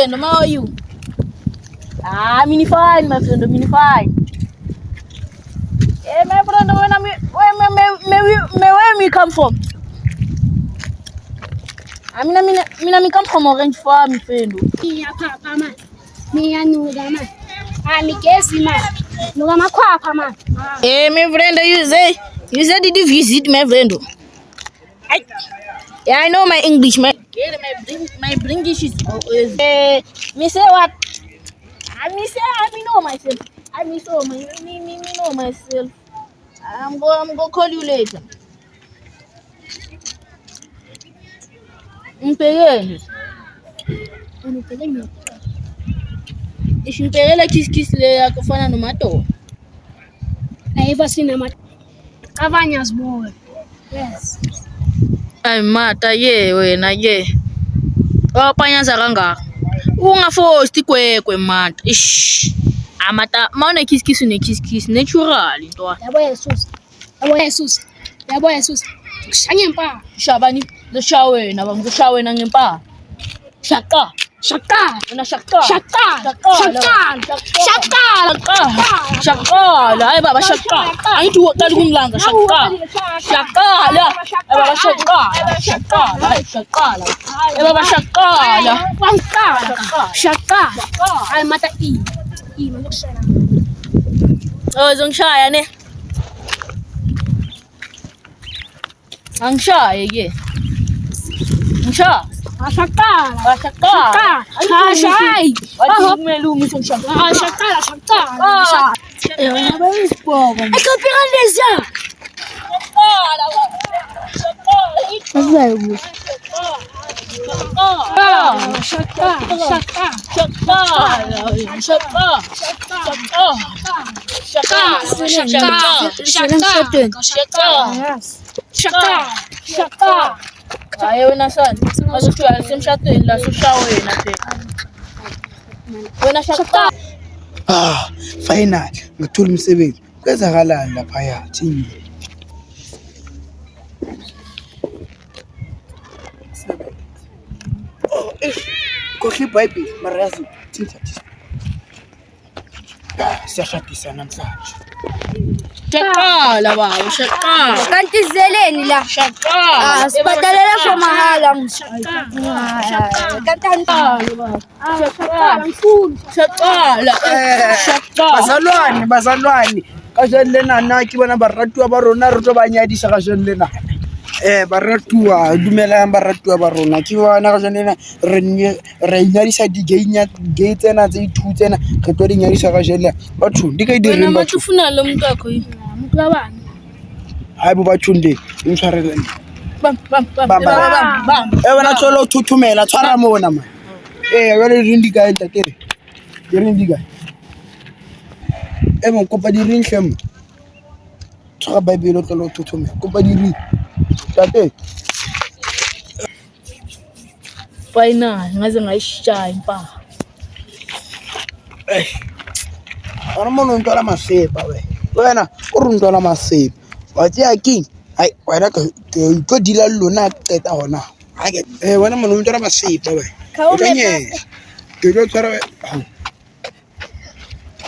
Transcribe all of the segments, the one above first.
friend. How are you? Mini fine, my friend. Mini fine. Hey, my friend. Where me come from? Me come from Orange Farm, my friend. Yeah, Papa, man. Me and you, man. I'm guessing, man. No, I'm a quapper, man. Hey, my friend. You say did you visit my friend? Yeah, I know my English. My English is. Me say what? Me say I know myself. Me know myself. I'm go call you later. Mpelele. Ishimpelele kiss le yakufana nomato. I ever seen a mat. Cavagnas boy. Yes. Ay mata ye wena ye. Wapanyaza kangaka. Ungafosti kwekwe mata. Ish. Amata maone kiss natural into. Yabo Jesus. Kushanyempa. Shabani the shower na bangushawe na ngempa. Shaka. Una shaka. Ay baba shaka. Ay tu tali kumlanga shaka. Ay baba shaka. Ay baba shaka. Ay mata I maluksana. Oh zongshaya ne. Angshaya ye. Angshaya. Shaka. Melumi son shaka. É campeão dessa. Shaka. Ayaw na son. Masusual sim shatuin la sushawe na te. Wena shaka. Final ngithula umsebenzi kwezakalani lapha thini kohle bible mara yazi thinthathi siyashadisa namhlanje Shaka la baba shaka. Kanti zeleni la. Shaka. Sibhadalela for mahala. Shaka. bazalwane ka jone lena nna ke bona baratuwa ba rona re tlo ba nyadisa ka jone lena baratuwa dumelang baratuwa ba rona ke bona ka jone lena re nyadisa di-gay tsena tse di-two tsena re tlo di nyadisa ka jone lena bathong di ka direng batho hayi bo bathong le ntshwareleng wena tlole o thuthumela tshwara mona ma jale di reng di kae ntatere di reng di kae mo kopa di reng hle mo tshwara bible o tlole o thuthumela kopa di reng tate Final ngaze ngayishaya impala. ana mono ntwala masepa wena o re ntwala masepa wa tsaya king hayi wena ke tlo dila lona qeta hona wena mono ntwala masepa o tanye ke tlo tshwara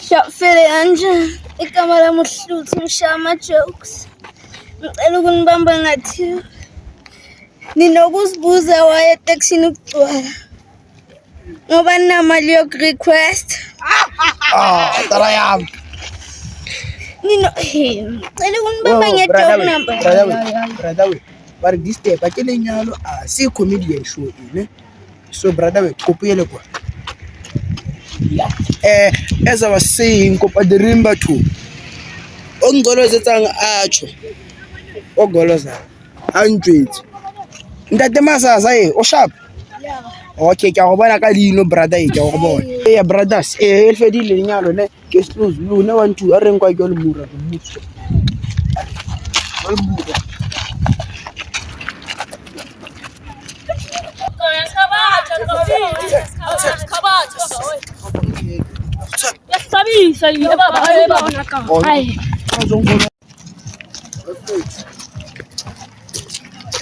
Shafele anje ikamera muhluthi ngishama jokes. Ngicela ukunibamba ngathi ninokuzibuza waye taxini ukugcwala. Ngoba namali yokurequest. tara yami Ngicela ukunibamba ngejoke number. brother we but this step a ke lenyalo a se comedian show ene so brother we kopuyele kwa as I was saying kopa dirimba two ongolozetsang atsho ogoloza 100 ntate masasa o sharp okay ke go bona ka dino brother ke go bona brothers e fedile lenyalo ne ke close luna 1 2 a reng kwa ke le mura mutso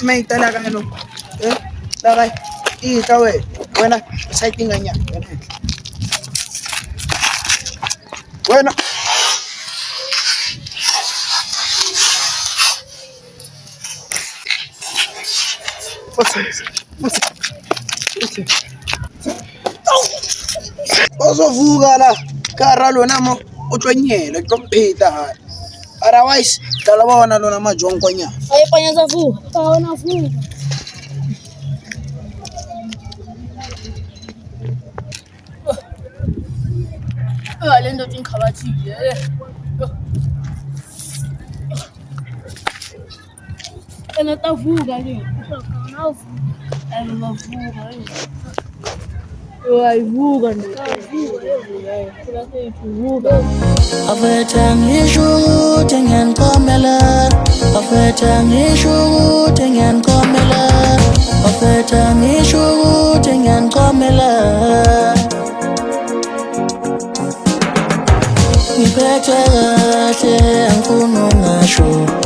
May talaga ano? Tagay. Ikaw wena sayinganya wena ozovuka la kara lona mo o tlonyela tlo mpheta otherwise dala ba bona lona majonkonyana Aí põe essa fuga. Pau na fuga. Olha, ainda tem cavatinha. Ela tá fuga ali. Pau Ela não fuga ali. Ai, fuga, né? Fuga. Afetang ishu tengen komela Afetang ishu tengen komela Afetang ishu tengen komela Ngiphethe kahle angifuna ungasho